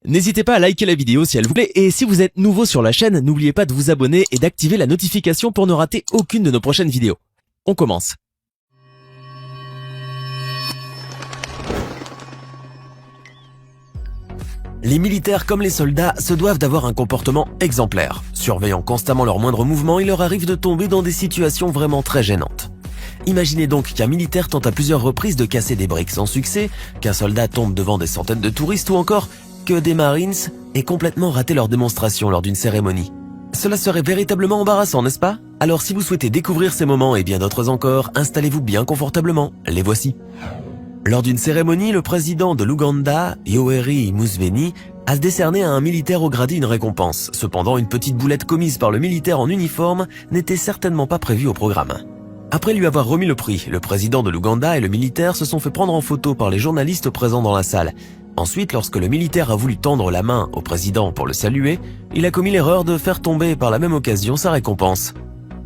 N'hésitez pas à liker la vidéo si elle vous plaît et si vous êtes nouveau sur la chaîne, n'oubliez pas de vous abonner et d'activer la notification pour ne rater aucune de nos prochaines vidéos. On commence. Les militaires comme les soldats se doivent d'avoir un comportement exemplaire. Surveillant constamment leurs moindres mouvements, il leur arrive de tomber dans des situations vraiment très gênantes. Imaginez donc qu'un militaire tente à plusieurs reprises de casser des briques sans succès, qu'un soldat tombe devant des centaines de touristes ou encore que des Marines aient complètement raté leur démonstration lors d'une cérémonie. Cela serait véritablement embarrassant, n'est-ce pas? Alors si vous souhaitez découvrir ces moments et bien d'autres encore, installez-vous bien confortablement, les voici. Lors d'une cérémonie, le président de l'Ouganda, Yoweri Museveni, a décerné à un militaire au gradé une récompense. Cependant, une petite boulette commise par le militaire en uniforme n'était certainement pas prévue au programme. Après lui avoir remis le prix, le président de l'Ouganda et le militaire se sont fait prendre en photo par les journalistes présents dans la salle. Ensuite, lorsque le militaire a voulu tendre la main au président pour le saluer, il a commis l'erreur de faire tomber par la même occasion sa récompense.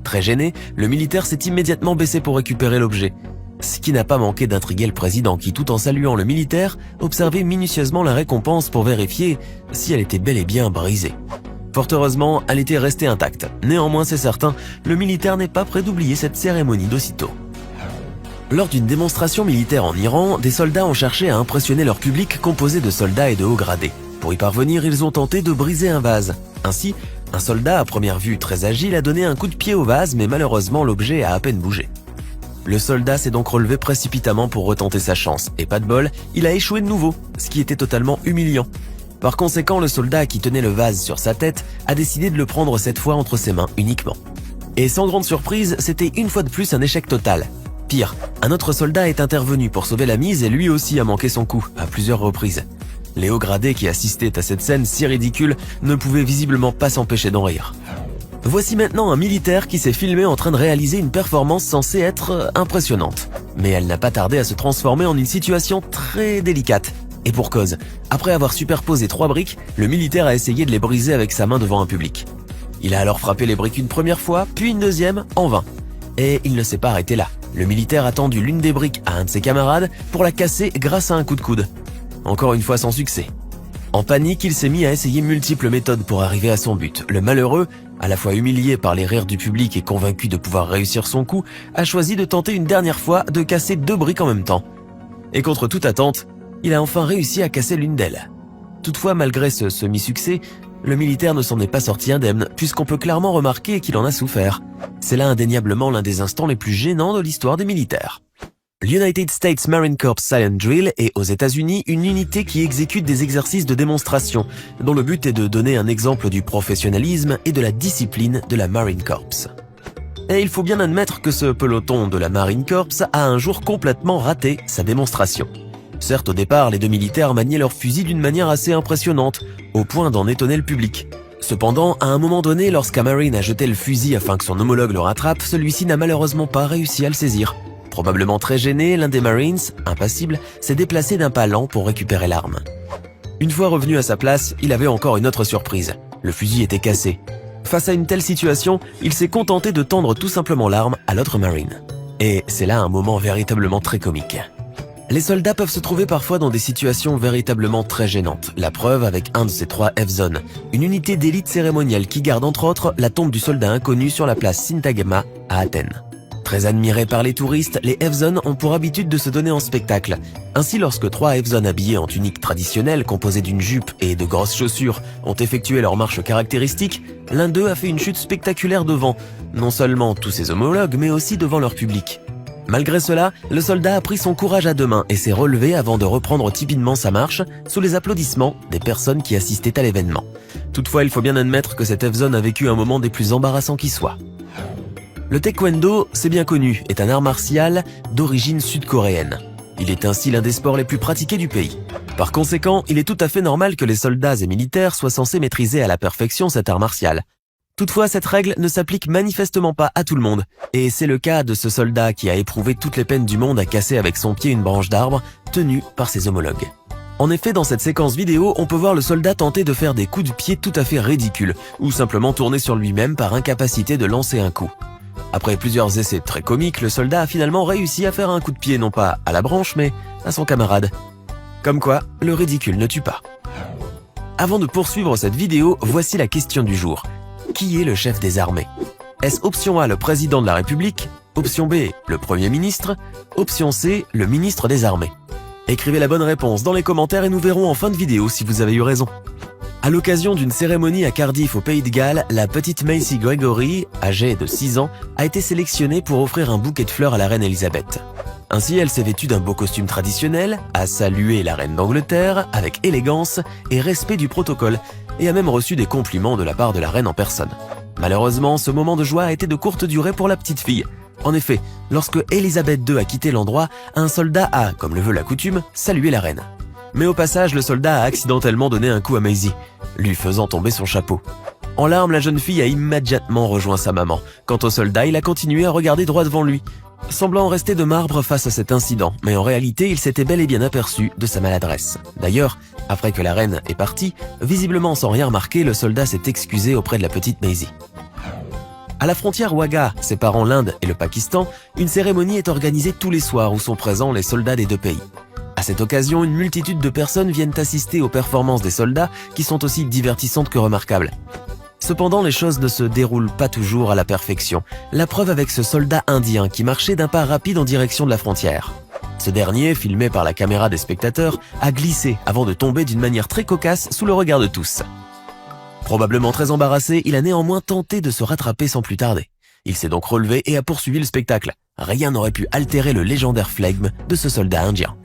Très gêné, le militaire s'est immédiatement baissé pour récupérer l'objet. Ce qui n'a pas manqué d'intriguer le président qui, tout en saluant le militaire, observait minutieusement la récompense pour vérifier si elle était bel et bien brisée. Fort heureusement, elle était restée intacte. Néanmoins, c'est certain, le militaire n'est pas prêt d'oublier cette cérémonie d'aussitôt. Lors d'une démonstration militaire en Iran, des soldats ont cherché à impressionner leur public composé de soldats et de hauts gradés. Pour y parvenir, ils ont tenté de briser un vase. Ainsi, un soldat à première vue très agile a donné un coup de pied au vase, mais malheureusement l'objet a à peine bougé. Le soldat s'est donc relevé précipitamment pour retenter sa chance, et pas de bol, il a échoué de nouveau, ce qui était totalement humiliant. Par conséquent, le soldat qui tenait le vase sur sa tête a décidé de le prendre cette fois entre ses mains uniquement. Et sans grande surprise, c'était une fois de plus un échec total. Pire, un autre soldat est intervenu pour sauver la mise et lui aussi a manqué son coup, à plusieurs reprises. Les hauts gradés qui assistaient à cette scène si ridicule ne pouvaient visiblement pas s'empêcher d'en rire. Voici maintenant un militaire qui s'est filmé en train de réaliser une performance censée être impressionnante. Mais elle n'a pas tardé à se transformer en une situation très délicate. Et pour cause, après avoir superposé 3 briques, le militaire a essayé de les briser avec sa main devant un public. Il a alors frappé les briques une première fois, puis une deuxième, en vain. Et il ne s'est pas arrêté là. Le militaire a tendu l'une des briques à un de ses camarades pour la casser grâce à un coup de coude. Encore une fois sans succès. En panique, il s'est mis à essayer multiples méthodes pour arriver à son but. Le malheureux, à la fois humilié par les rires du public et convaincu de pouvoir réussir son coup, a choisi de tenter une dernière fois de casser 2 briques en même temps. Et contre toute attente, il a enfin réussi à casser l'une d'elles. Toutefois, malgré ce semi-succès, le militaire ne s'en est pas sorti indemne, puisqu'on peut clairement remarquer qu'il en a souffert. C'est là indéniablement l'un des instants les plus gênants de l'histoire des militaires. L'United States Marine Corps Silent Drill est aux États-Unis une unité qui exécute des exercices de démonstration, dont le but est de donner un exemple du professionnalisme et de la discipline de la Marine Corps. Et il faut bien admettre que ce peloton de la Marine Corps a un jour complètement raté sa démonstration. Certes, au départ, les 2 militaires maniaient leurs fusils d'une manière assez impressionnante, au point d'en étonner le public. Cependant, à un moment donné, lorsqu'un Marine a jeté le fusil afin que son homologue le rattrape, celui-ci n'a malheureusement pas réussi à le saisir. Probablement très gêné, l'un des Marines, impassible, s'est déplacé d'un pas lent pour récupérer l'arme. Une fois revenu à sa place, il avait encore une autre surprise. Le fusil était cassé. Face à une telle situation, il s'est contenté de tendre tout simplement l'arme à l'autre Marine. Et c'est là un moment véritablement très comique. Les soldats peuvent se trouver parfois dans des situations véritablement très gênantes. La preuve avec un de ces 3 F-Zones, une unité d'élite cérémonielle qui garde entre autres la tombe du soldat inconnu sur la place Syntagma à Athènes. Très admirés par les touristes, les F-Zones ont pour habitude de se donner en spectacle. Ainsi, lorsque 3 F-Zones habillés en tunique traditionnelle, composée d'une jupe et de grosses chaussures, ont effectué leur marche caractéristique, l'un d'eux a fait une chute spectaculaire devant, non seulement tous ses homologues, mais aussi devant leur public. Malgré cela, le soldat a pris son courage à 2 mains et s'est relevé avant de reprendre timidement sa marche sous les applaudissements des personnes qui assistaient à l'événement. Toutefois, il faut bien admettre que cette F-Zone a vécu un moment des plus embarrassants qui soit. Le taekwondo, c'est bien connu, est un art martial d'origine sud-coréenne. Il est ainsi l'un des sports les plus pratiqués du pays. Par conséquent, il est tout à fait normal que les soldats et militaires soient censés maîtriser à la perfection cet art martial. Toutefois, cette règle ne s'applique manifestement pas à tout le monde, et c'est le cas de ce soldat qui a éprouvé toutes les peines du monde à casser avec son pied une branche d'arbre tenue par ses homologues. En effet, dans cette séquence vidéo, on peut voir le soldat tenter de faire des coups de pied tout à fait ridicules, ou simplement tourner sur lui-même par incapacité de lancer un coup. Après plusieurs essais très comiques, le soldat a finalement réussi à faire un coup de pied non pas à la branche, mais à son camarade. Comme quoi, le ridicule ne tue pas. Avant de poursuivre cette vidéo, voici la question du jour. Qui est le chef des armées? Est-ce option A, le président de la République? Option B, le Premier ministre? Option C, le ministre des Armées? Écrivez la bonne réponse dans les commentaires et nous verrons en fin de vidéo si vous avez eu raison. À l'occasion d'une cérémonie à Cardiff au Pays de Galles, la petite Macy Gregory, âgée de 6 ans, a été sélectionnée pour offrir un bouquet de fleurs à la reine Elisabeth. Ainsi, elle s'est vêtue d'un beau costume traditionnel, a salué la reine d'Angleterre avec élégance et respect du protocole, et a même reçu des compliments de la part de la reine en personne. Malheureusement, ce moment de joie a été de courte durée pour la petite fille. En effet, lorsque Elisabeth II a quitté l'endroit, un soldat a, comme le veut la coutume, salué la reine. Mais au passage, le soldat a accidentellement donné un coup à Maisie, lui faisant tomber son chapeau. En larmes, la jeune fille a immédiatement rejoint sa maman. Quant au soldat, il a continué à regarder droit devant lui, semblant rester de marbre face à cet incident, mais en réalité, il s'était bel et bien aperçu de sa maladresse. D'ailleurs, après que la reine est partie, visiblement sans rien remarquer, le soldat s'est excusé auprès de la petite Maisie. À la frontière Wagah, séparant l'Inde et le Pakistan, une cérémonie est organisée tous les soirs où sont présents les soldats des deux pays. À cette occasion, une multitude de personnes viennent assister aux performances des soldats qui sont aussi divertissantes que remarquables. Cependant, les choses ne se déroulent pas toujours à la perfection. La preuve avec ce soldat indien qui marchait d'un pas rapide en direction de la frontière. Ce dernier, filmé par la caméra des spectateurs, a glissé avant de tomber d'une manière très cocasse sous le regard de tous. Probablement très embarrassé, il a néanmoins tenté de se rattraper sans plus tarder. Il s'est donc relevé et a poursuivi le spectacle. Rien n'aurait pu altérer le légendaire flegme de ce soldat indien.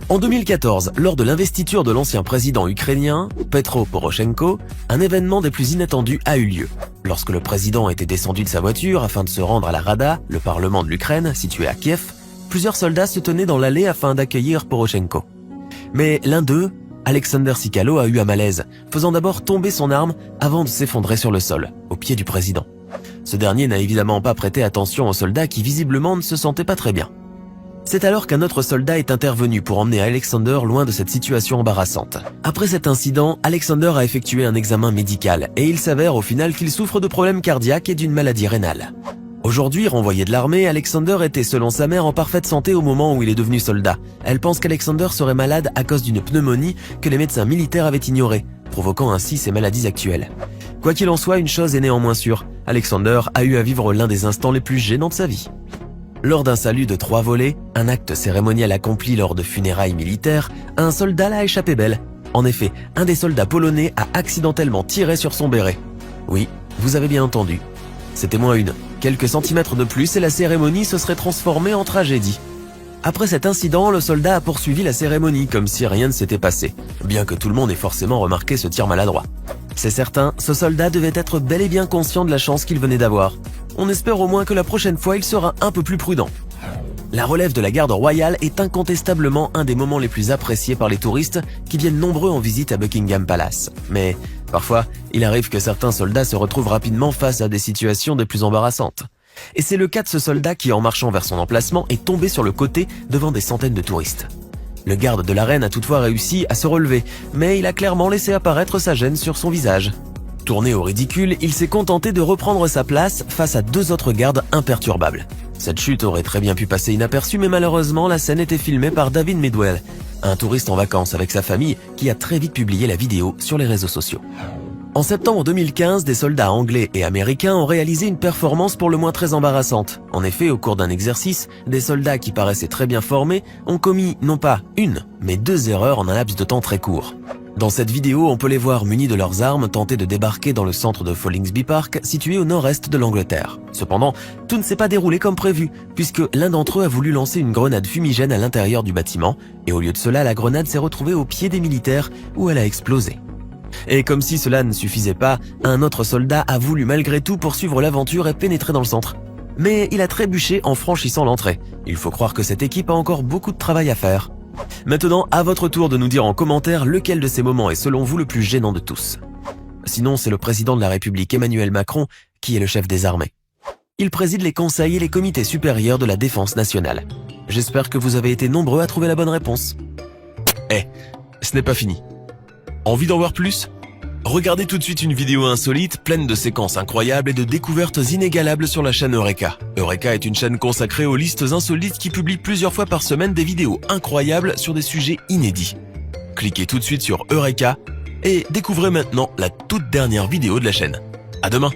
En 2014, lors de l'investiture de l'ancien président ukrainien, Petro Poroshenko, un événement des plus inattendus a eu lieu. Lorsque le président était descendu de sa voiture afin de se rendre à la Rada, le parlement de l'Ukraine, situé à Kiev, plusieurs soldats se tenaient dans l'allée afin d'accueillir Poroshenko. Mais l'un d'eux, Alexander Sikalo, a eu un malaise, faisant d'abord tomber son arme avant de s'effondrer sur le sol, au pied du président. Ce dernier n'a évidemment pas prêté attention au soldat qui visiblement ne se sentait pas très bien. C'est alors qu'un autre soldat est intervenu pour emmener Alexander loin de cette situation embarrassante. Après cet incident, Alexander a effectué un examen médical et il s'avère au final qu'il souffre de problèmes cardiaques et d'une maladie rénale. Aujourd'hui, renvoyé de l'armée, Alexander était selon sa mère en parfaite santé au moment où il est devenu soldat. Elle pense qu'Alexander serait malade à cause d'une pneumonie que les médecins militaires avaient ignorée, provoquant ainsi ses maladies actuelles. Quoi qu'il en soit, une chose est néanmoins sûre, Alexander a eu à vivre l'un des instants les plus gênants de sa vie. Lors d'un salut de 3 volées, un acte cérémonial accompli lors de funérailles militaires, un soldat l'a échappé belle. En effet, un des soldats polonais a accidentellement tiré sur son béret. Oui, vous avez bien entendu. C'était moins une. Quelques centimètres de plus et la cérémonie se serait transformée en tragédie. Après cet incident, le soldat a poursuivi la cérémonie comme si rien ne s'était passé, bien que tout le monde ait forcément remarqué ce tir maladroit. C'est certain, ce soldat devait être bel et bien conscient de la chance qu'il venait d'avoir. On espère au moins que la prochaine fois, il sera un peu plus prudent. La relève de la garde royale est incontestablement un des moments les plus appréciés par les touristes qui viennent nombreux en visite à Buckingham Palace. Mais parfois, il arrive que certains soldats se retrouvent rapidement face à des situations des plus embarrassantes. Et c'est le cas de ce soldat qui, en marchant vers son emplacement, est tombé sur le côté devant des centaines de touristes. Le garde de la reine a toutefois réussi à se relever, mais il a clairement laissé apparaître sa gêne sur son visage. Tourné au ridicule, il s'est contenté de reprendre sa place face à 2 autres gardes imperturbables. Cette chute aurait très bien pu passer inaperçue, mais malheureusement, la scène était filmée par David Midwell, un touriste en vacances avec sa famille qui a très vite publié la vidéo sur les réseaux sociaux. En septembre 2015, des soldats anglais et américains ont réalisé une performance pour le moins très embarrassante. En effet, au cours d'un exercice, des soldats qui paraissaient très bien formés ont commis non pas une, mais 2 erreurs en un laps de temps très court. Dans cette vidéo, on peut les voir munis de leurs armes tenter de débarquer dans le centre de Follingsby Park, situé au nord-est de l'Angleterre. Cependant, tout ne s'est pas déroulé comme prévu, puisque l'un d'entre eux a voulu lancer une grenade fumigène à l'intérieur du bâtiment, et au lieu de cela, la grenade s'est retrouvée au pied des militaires, où elle a explosé. Et comme si cela ne suffisait pas, un autre soldat a voulu malgré tout poursuivre l'aventure et pénétrer dans le centre. Mais il a trébuché en franchissant l'entrée. Il faut croire que cette équipe a encore beaucoup de travail à faire. Maintenant, à votre tour de nous dire en commentaire lequel de ces moments est selon vous le plus gênant de tous. Sinon, c'est le président de la République, Emmanuel Macron, qui est le chef des armées. Il préside les conseils et les comités supérieurs de la défense nationale. J'espère que vous avez été nombreux à trouver la bonne réponse. Ce n'est pas fini. Envie d'en voir plus ? Regardez tout de suite une vidéo insolite, pleine de séquences incroyables et de découvertes inégalables sur la chaîne Eureka. Eureka est une chaîne consacrée aux listes insolites qui publie plusieurs fois par semaine des vidéos incroyables sur des sujets inédits. Cliquez tout de suite sur Eureka et découvrez maintenant la toute dernière vidéo de la chaîne. À demain!